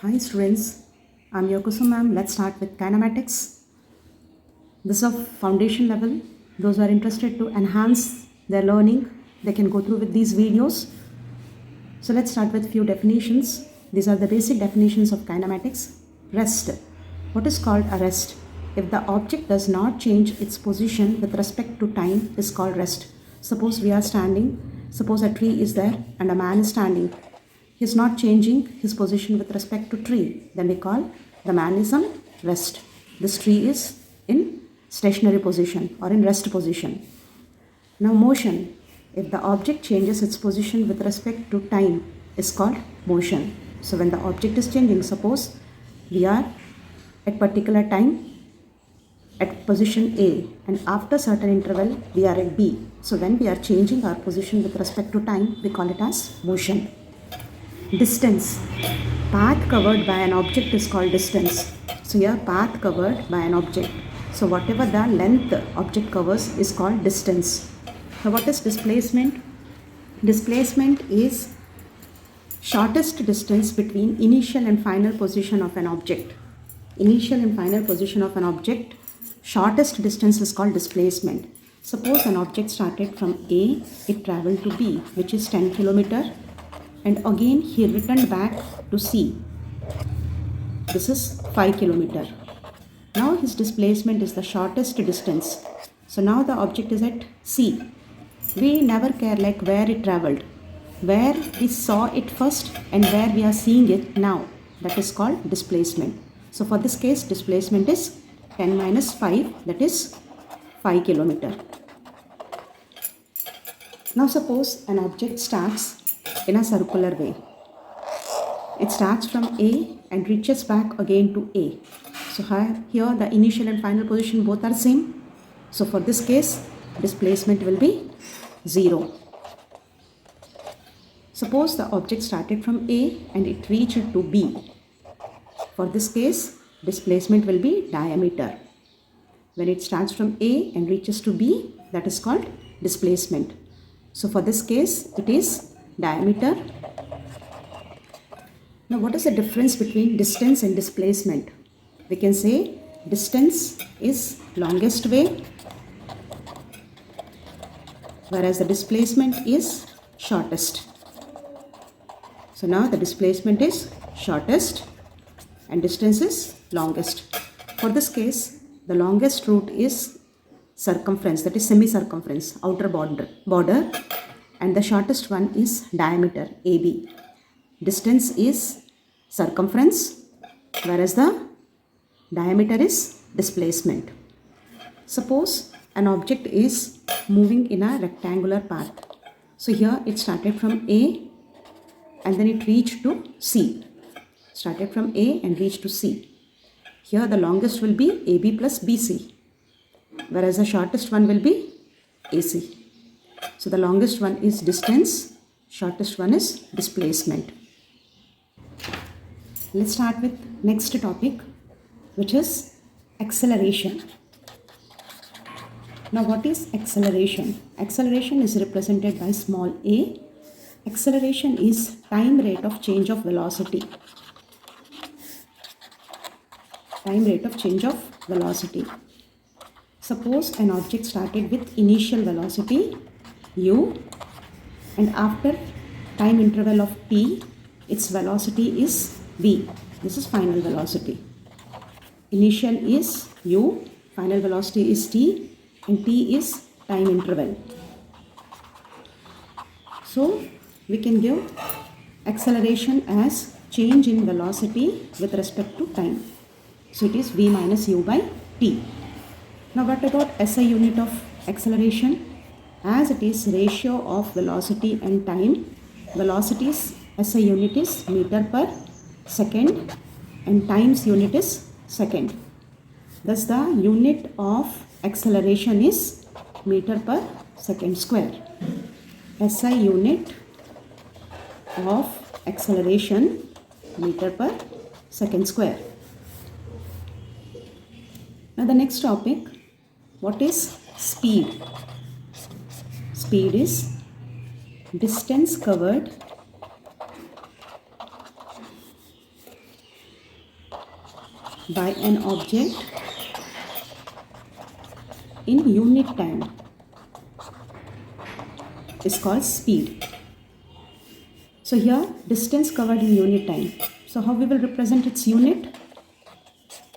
Hi students, I'm your Kusum ma'am. Let's start with kinematics. This is of foundation level. Those who are interested to enhance their learning, they can go through with these videos. So let's start with few definitions. These are the basic definitions of kinematics. Rest. What is called a rest? If the object does not change its position with respect to time is called rest. Suppose we are standing. Suppose a tree is there and a man is standing. He is not changing his position with respect to tree. Then we call the man is on rest. This tree is in stationary position or in rest position. Now motion. If the object changes its position with respect to time is called motion. So when the object is changing, suppose we are at particular time at position A and after certain interval we are at B. So when we are changing our position with respect to time, we call it as motion. Distance. Path covered by an object is called distance. So here path covered by an object. So whatever the length object covers is called distance. So what is displacement? Displacement is shortest distance between initial and final position of an object. Initial and final position of an object, shortest distance is called displacement. Suppose an object started from A, it traveled to B, which is 10 km. And again he returned back to C. This is 5 km. Now his displacement is the shortest distance. So now the object is at C. We never care like where it traveled. Where we saw it first and where we are seeing it now. That is called displacement. So for this case displacement is 10 minus 5, that is 5 km. Now suppose an object starts in a circular way. It starts from A and reaches back again to A. So here the initial and final position both are same. So for this case displacement will be 0. Suppose the object started from A and it reached to B. For this case displacement will be diameter. When it starts from A and reaches to B, that is called displacement. So for this case it is diameter. Now what is the difference between distance and displacement? We can say distance is longest way, whereas the displacement is shortest. So now the displacement is shortest and distance is longest. For this case the longest route is circumference, that is semi-circumference, outer border, and the shortest one is diameter, AB. Distance is circumference, whereas the diameter is displacement. Suppose an object is moving in a rectangular path. So here it started from A and then it reached to C. Started from A and reached to C. Here the longest will be AB plus BC, whereas the shortest one will be AC. So the longest one is distance, shortest one is displacement. Let's start with next topic, which is acceleration. Now what is acceleration? Acceleration is represented by small a. Acceleration is time rate of change of velocity. Time rate of change of velocity. Suppose an object started with initial velocity u and after time interval of t, its velocity is v. This is final velocity. Initial is u, final velocity is t, and t is time interval. So we can give acceleration as change in velocity with respect to time. So it is v minus u by t. Now what about SI unit of acceleration? As it is ratio of velocity and time, velocity's SI unit is meter per second and time's unit is second. Thus the unit of acceleration is meter per second square. SI unit of acceleration meter per second square. Now the next topic, what is speed? Speed is distance covered by an object in unit time is called speed. So here distance covered in unit time. So how we will represent its unit?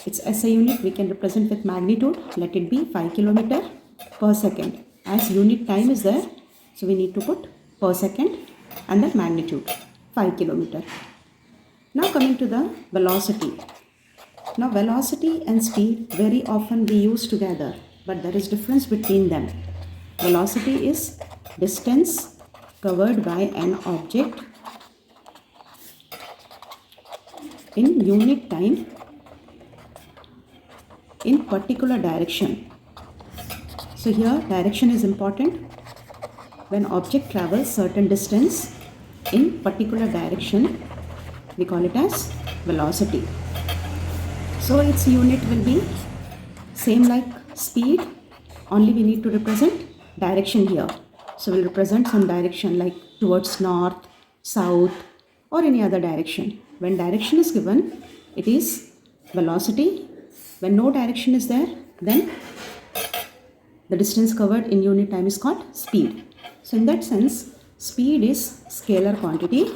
Its SI unit we can represent with magnitude. Let it be 5 km per second. As unit time is there, so we need to put per second and the magnitude 5 km. Now coming to the velocity. Now velocity and speed very often we use together, but there is difference between them. Velocity is distance covered by an object in unit time in particular direction. So here direction is important. When object travels certain distance in particular direction, we call it as velocity. So its unit will be same like speed, only we need to represent direction here. So we'll represent some direction like towards north, south or any other direction. When direction is given, it is velocity. When no direction is there, then the distance covered in unit time is called speed. So in that sense, speed is scalar quantity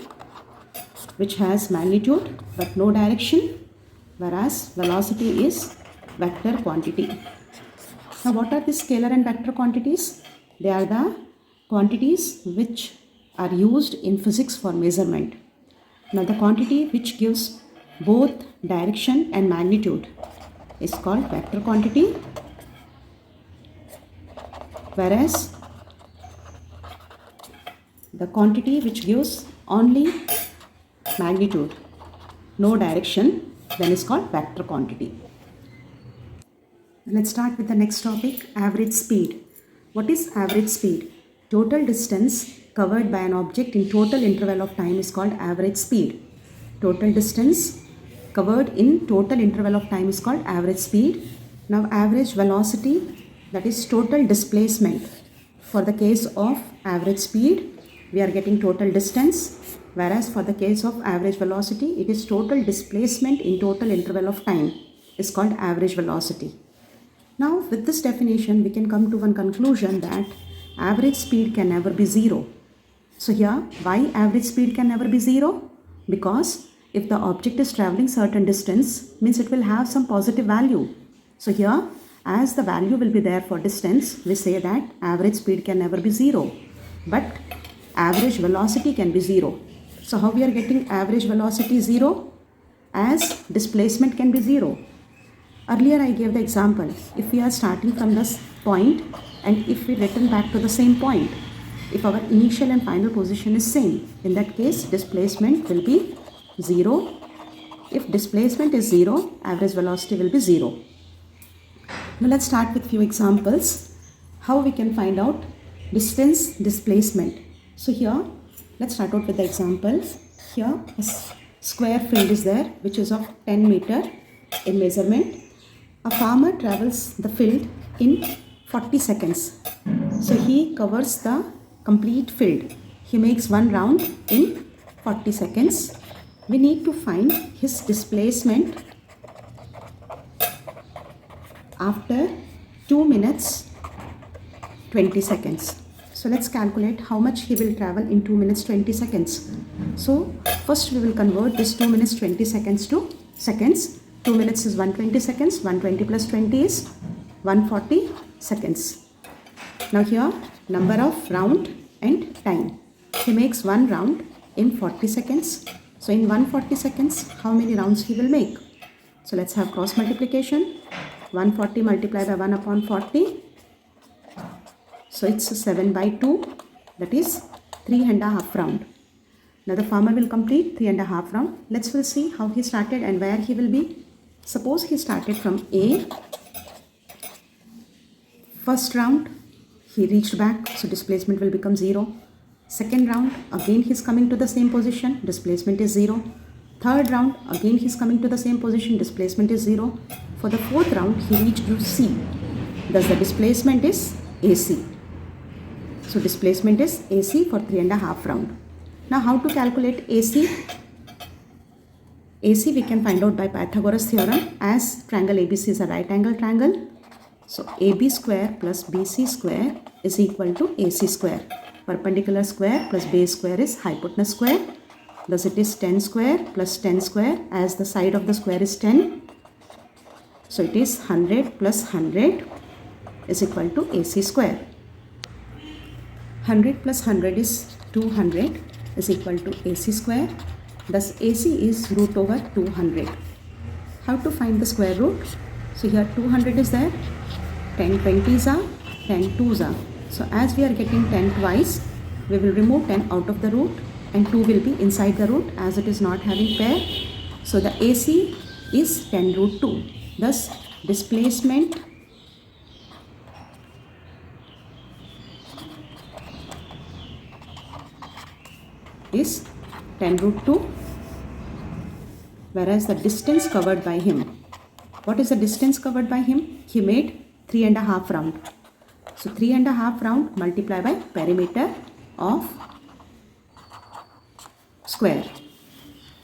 which has magnitude but no direction, whereas velocity is vector quantity. Now what are these scalar and vector quantities? They are the quantities which are used in physics for measurement. Now the quantity which gives both direction and magnitude is called vector quantity, whereas the quantity which gives only magnitude, no direction, then is called vector quantity. Let's start with the next topic, average speed. What is average speed? Total distance covered by an object in total interval of time is called average speed. Total distance covered in total interval of time is called average speed. Now average velocity, that is total displacement. For the case of average speed, we are getting total distance, whereas for the case of average velocity, it is total displacement in total interval of time is called average velocity. Now with this definition, we can come to one conclusion that average speed can never be zero. So here, why average speed can never be zero? Because if the object is traveling certain distance, means it will have some positive value. So here, as the value will be there for distance, we say that average speed can never be zero. But average velocity can be zero. So how we are getting average velocity zero? As displacement can be zero. Earlier I gave the example, if we are starting from this point and if we return back to the same point, if our initial and final position is same, in that case displacement will be zero. If displacement is zero, average velocity will be zero. Now let's start with few examples how we can find out distance displacement. So here let's start out with the example. Here a square field is there which is of 10 meter in measurement. A farmer travels the field in 40 seconds. So he covers the complete field. He makes one round in 40 seconds. We need to find his displacement after 2 minutes 20 seconds. So let's calculate how much he will travel in 2 minutes 20 seconds. So first we will convert this 2 minutes 20 seconds to seconds. 2 minutes is 120 seconds. 120 plus 20 is 140 seconds. Now here number of round and time. He makes one round in 40 seconds. So in 140 seconds, how many rounds he will make? So let's have cross multiplication. 140 multiplied by 1 upon 40. So it's 7 by 2. That is 3.5 round. Now the farmer will complete 3.5 round. Let's will see how he started and where he will be. Suppose he started from A. First round, he reached back, so displacement will become 0. Second round, again he is coming to the same position, displacement is 0. Third round, again he is coming to the same position, displacement is 0. For the fourth round, he reached to C. Thus the displacement is AC. So displacement is AC for 3.5 round. Now how to calculate AC? AC we can find out by Pythagoras theorem, as triangle ABC is a right angle triangle. So AB square plus BC square is equal to AC square. Perpendicular square plus base square is hypotenuse square. Thus it is 10 square plus 10 square, as the side of the square is 10. So it is 100 plus 100 is equal to AC square. 100 plus 100 is 200 is equal to AC square. Thus AC is root over 200. How to find the square root? So here 200 is there, 10 20s are, 10 2s are. So as we are getting 10 twice, we will remove 10 out of the root and 2 will be inside the root as it is not having pair. So the AC is 10 root 2. Thus displacement is 10 root 2, whereas the distance covered by him, what is the distance covered by him? He made 3.5 round. So 3.5 round multiplied by perimeter of square,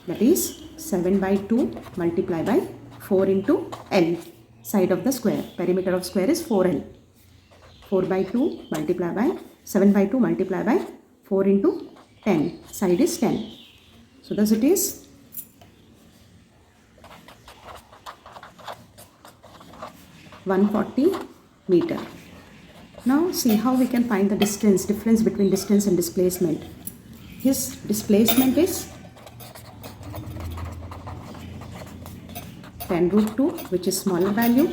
that is 7 by 2 multiplied by 4 into L, side of the square. Perimeter of square is 4L. 4 by 2 multiplied by 7 by 2 multiplied by 4 into 10, side is 10. So thus it is 140 meter. Now see how we can find the difference between distance and displacement. His displacement is 10 root 2, which is smaller value,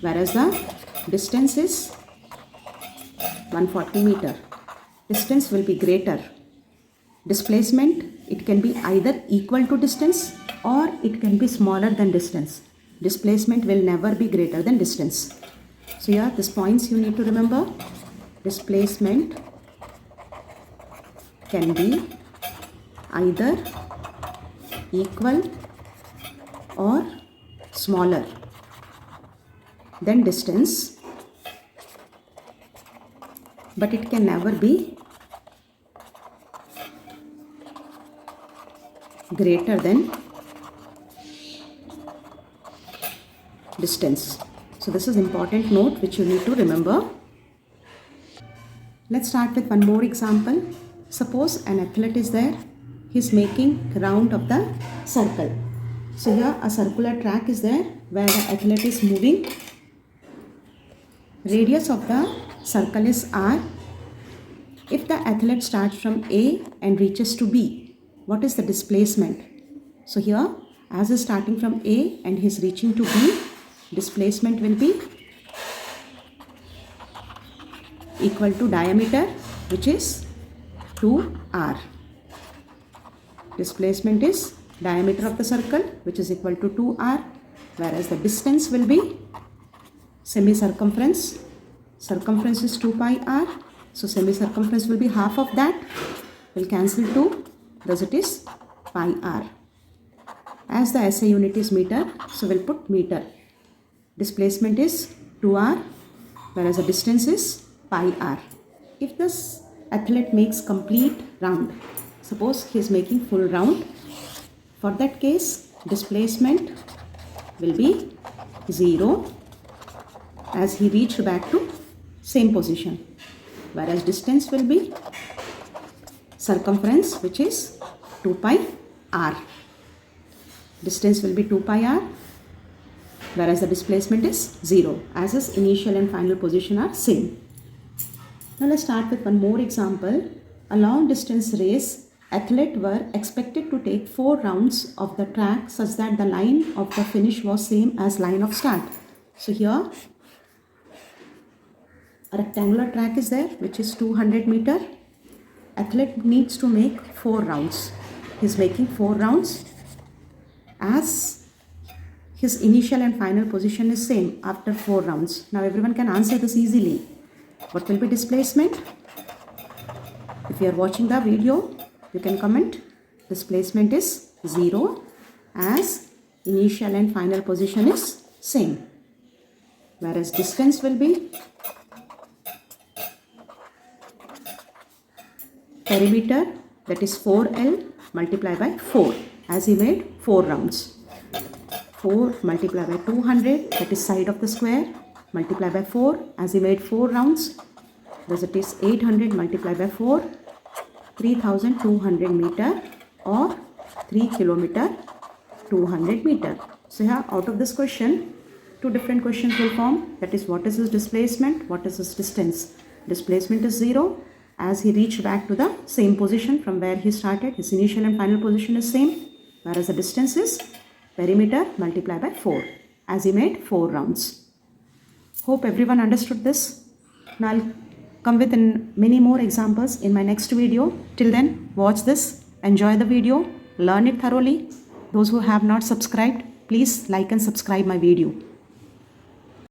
whereas the distance is 140 meter. Distance will be greater. Displacement, it can be either equal to distance or it can be smaller than distance. Displacement will never be greater than distance. So here these points you need to remember. Displacement can be either equal or smaller than distance, but it can never be greater than distance. So this is important note which you need to remember. Let's start with one more example. Suppose an athlete is there. He is making round of the circle. So here a circular track is there where the athlete is moving. Radius of the circle is R. If the athlete starts from A and reaches to B, what is the displacement? So here, as is starting from A and he is reaching to B, displacement will be equal to diameter, which is 2R. Displacement is diameter of the circle, which is equal to 2R, whereas the distance will be semicircumference. Circumference is 2 pi R. So semicircumference will be half of that. Will cancel 2. Thus it is pi R. As the SI unit is meter, so we'll put meter. Displacement is 2R, whereas the distance is pi R. If this athlete makes complete round, suppose he is making full round, for that case displacement will be 0 as he reached back to same position, whereas distance will be circumference, which is 2 pi R. Distance will be 2 pi R, whereas the displacement is 0 as his initial and final position are same. Now let's start with one more example. A long distance race, athletes were expected to take 4 rounds of the track such that the line of the finish was same as line of start. So here a rectangular track is there which is 200 meter. Athlete needs to make 4 rounds. He is making 4 rounds as his initial and final position is same after 4 rounds. Now everyone can answer this easily. What will be displacement? If you are watching the video, you can comment. Displacement is 0 as initial and final position is same. Whereas distance will be perimeter, that is 4L multiplied by 4. as he made 4 rounds. 4 multiplied by 200, that is side of the square, multiplied by 4 as he made 4 rounds. Thus it is 800 multiplied by 4, 3200 meter or 3 kilometer 200 meter. So here out of this question, 2 different questions will form. That is, what is his displacement, what is his distance. Displacement is 0 as he reached back to the same position from where he started. His initial and final position is same, whereas the distance is perimeter multiplied by 4 as he made 4 rounds. Hope everyone understood this. Now I'll come with many more examples in my next video. Till then, watch this, enjoy the video, learn it thoroughly. Those who have not subscribed, please like and subscribe my video.